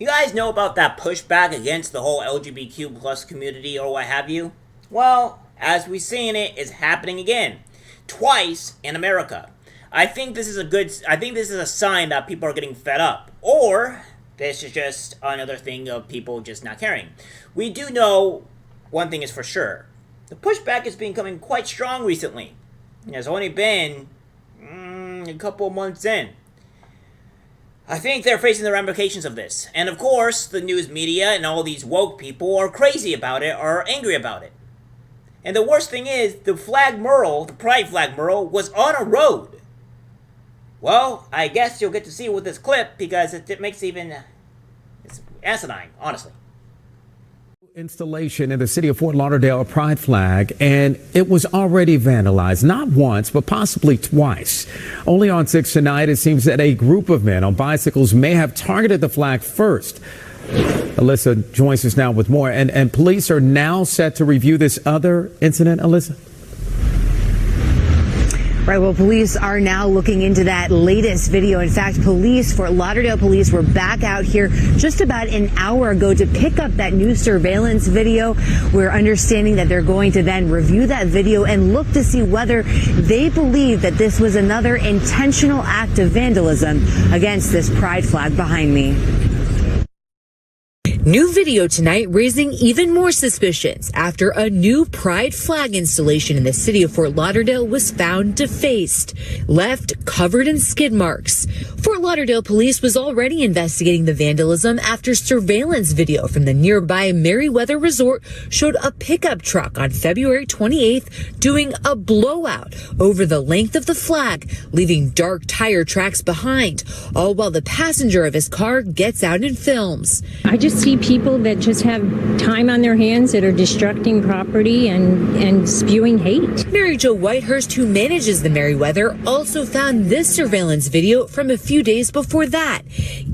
You guys know about that pushback against the whole LGBTQ plus community or what have you? Well, as we've seen, it is happening again. Twice in America. I think this is a sign that people are getting fed up. Or this is just another thing of people just not caring. We do know one thing is for sure. The pushback has been coming quite strong recently. It has only been a couple of months in. I think they're facing the ramifications of this. And of course, the news media and all these woke people are crazy about it, or angry about it. And the worst thing is, the flag mural, the pride flag mural, was on a road. Well, I guess you'll get to see it with this clip, because it makes it's asinine, honestly. Installation in the city of Fort Lauderdale, a pride flag, and it was already vandalized, not once, but possibly twice. Only on 6 tonight, it seems that a group of men on bicycles may have targeted the flag first. Alyssa joins us now with more, and police are now set to review this other incident. Alyssa? Right, well, police are now looking into that latest video. In fact, Fort Lauderdale police were back out here just about an hour ago to pick up that new surveillance video. We're understanding that they're going to then review that video and look to see whether they believe that this was another intentional act of vandalism against this pride flag behind me. New video tonight raising even more suspicions after a new pride flag installation in the city of Fort Lauderdale was found defaced, left covered in skid marks. Fort Lauderdale police was already investigating the vandalism after surveillance video from the nearby Merriweather Resort showed a pickup truck on February 28th doing a blowout over the length of the flag, leaving dark tire tracks behind, all while the passenger of his car gets out and films. I just see people that just have time on their hands that are destructing property and spewing hate. Mary Jo Whitehurst, who manages the Merriweather, also found this surveillance video from a few days before that.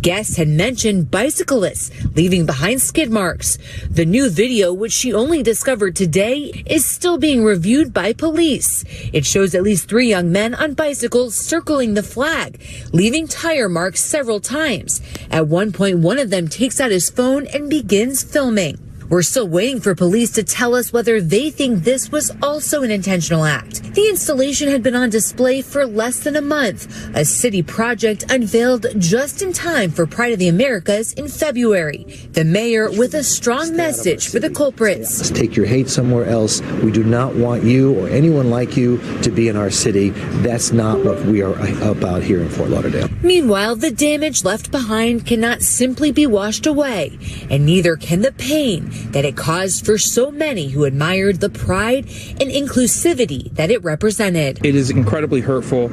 Guests had mentioned bicyclists leaving behind skid marks. The new video, which she only discovered today, is still being reviewed by police. It shows at least 3 young men on bicycles circling the flag, leaving tire marks several times. At one point, one of them takes out his phone and begins filming. We're still waiting for police to tell us whether they think this was also an intentional act. The installation had been on display for less than a month, a city project unveiled just in time for Pride of the Americas in February. The mayor with a strong message for the culprits. Take your hate somewhere else. We do not want you or anyone like you to be in our city. That's not what we are about here in Fort Lauderdale. Meanwhile, the damage left behind cannot simply be washed away, and neither can the pain that it caused for so many who admired the pride and inclusivity that it represented. It is incredibly hurtful.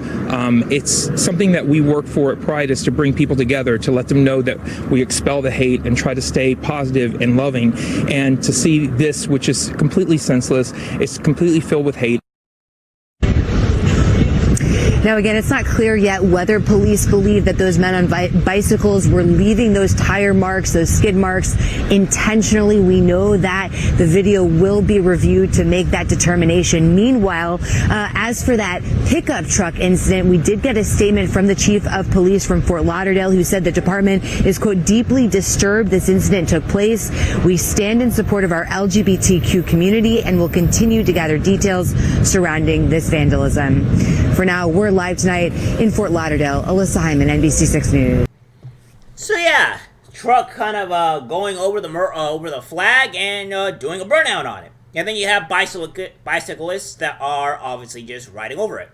It's something that we work for at Pride, is to bring people together, to let them know that we expel the hate and try to stay positive and loving. And to see this, which is completely senseless, it's completely filled with hate. Now, again, it's not clear yet whether police believe that those men on bicycles were leaving those tire marks, those skid marks, intentionally. We know that the video will be reviewed to make that determination. Meanwhile, as for that pickup truck incident, we did get a statement from the chief of police from Fort Lauderdale, who said the department is, quote, deeply disturbed this incident took place. We stand in support of our LGBTQ community and will continue to gather details surrounding this vandalism. For now, we're live tonight in Fort Lauderdale. Alyssa Hyman, NBC6 News. So yeah, truck kind of going over the flag and doing a burnout on it. And then you have bicyclists that are obviously just riding over it.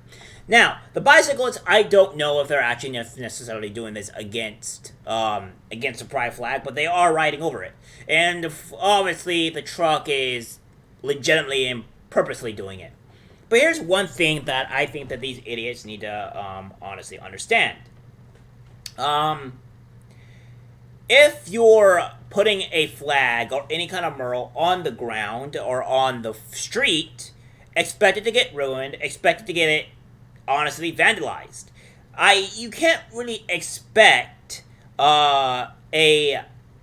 Now, the bicyclists, I don't know if they're actually necessarily doing this against the pride flag, but they are riding over it. And obviously, the truck is legitimately and purposely doing it. But here's one thing that I think that these idiots need to honestly understand. If you're putting a flag or any kind of mural on the ground or on the street, expect it to get ruined, expect it to get it, honestly, vandalized. You can't really expect a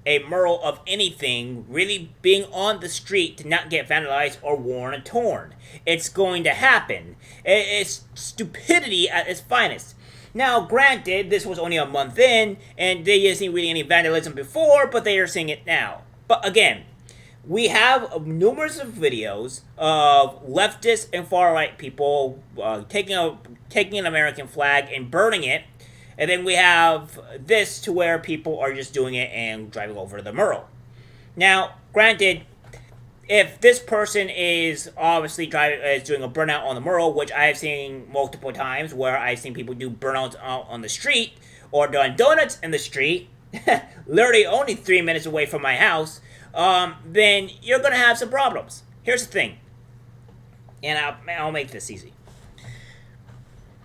mural of anything really being on the street to not get vandalized or worn and torn. It's going to happen. It's stupidity at its finest. Now, granted, this was only a month in, and they didn't see really any vandalism before, but they are seeing it now. But again, we have numerous of videos of leftist and far-right people taking an American flag and burning it, and then we have this to where people are just doing it and driving over the mural. Now, granted, if this person is obviously doing a burnout on the mural, which I have seen multiple times, where I've seen people do burnouts on the street, or done donuts in the street, literally only 3 minutes away from my house, then you're going to have some problems. Here's the thing, and I'll make this easy.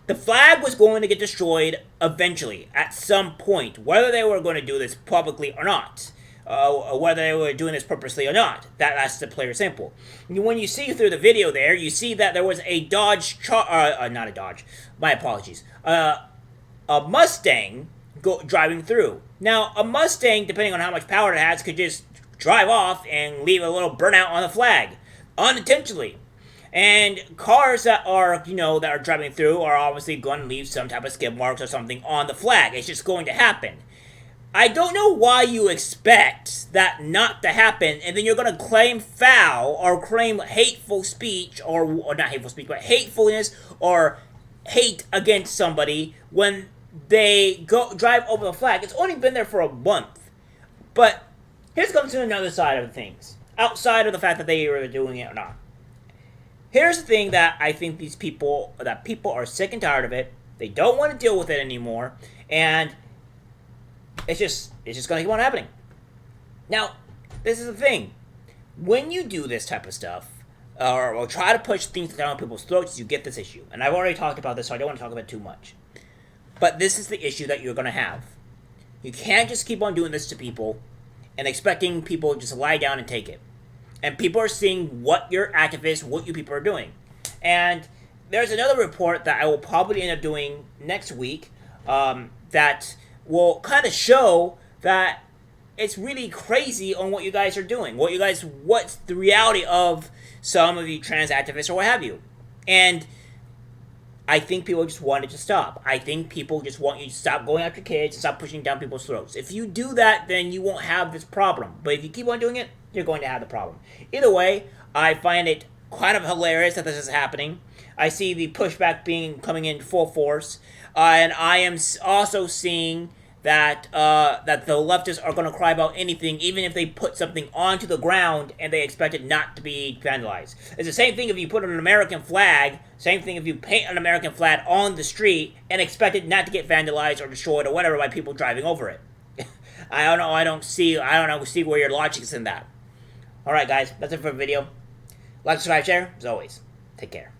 The flag was going to get destroyed eventually, at some point, whether they were going to do this publicly or not. Whether they were doing this purposely or not. That's the player simple. When you see through the video there, you see that there was a Dodge, not a Dodge, my apologies, a Mustang driving through. Now, a Mustang, depending on how much power it has, could just drive off and leave a little burnout on the flag, unintentionally. And cars that are, that are driving through are obviously going to leave some type of skid marks or something on the flag. It's just going to happen. I don't know why you expect that not to happen, and then you're going to claim foul or claim hateful speech, or not hateful speech, but hatefulness or hate against somebody when they drive over the flag. It's only been there for a month. But here's comes to another side of things, outside of the fact that they are doing it or not. Here's the thing that I think people are sick and tired of it. They don't want to deal with it anymore, and it's just going to keep on happening. Now, this is the thing. When you do this type of stuff, or try to push things down people's throats, you get this issue. And I've already talked about this, so I don't want to talk about it too much. But this is the issue that you're going to have. You can't just keep on doing this to people and expecting people to just lie down and take it. And people are seeing what your activists, what you people are doing. And there's another report that I will probably end up doing next week that will kind of show that it's really crazy on what you guys are doing. What's the reality of some of the trans activists or what have you. And I think people just want it to stop. I think people just want you to stop going after kids and stop pushing down people's throats. If you do that, then you won't have this problem. But if you keep on doing it, you're going to have the problem. Either way, I find it kind of hilarious that this is happening. I see the pushback coming in full force. And I am also seeing that that the leftists are going to cry about anything, even if they put something onto the ground and they expect it not to be vandalized. It's the same thing if you put an American flag, same thing if you paint an American flag on the street and expect it not to get vandalized or destroyed or whatever by people driving over it. I don't see where your logic is in that. Alright guys, that's it for the video. Like, subscribe, share, as always. Take care.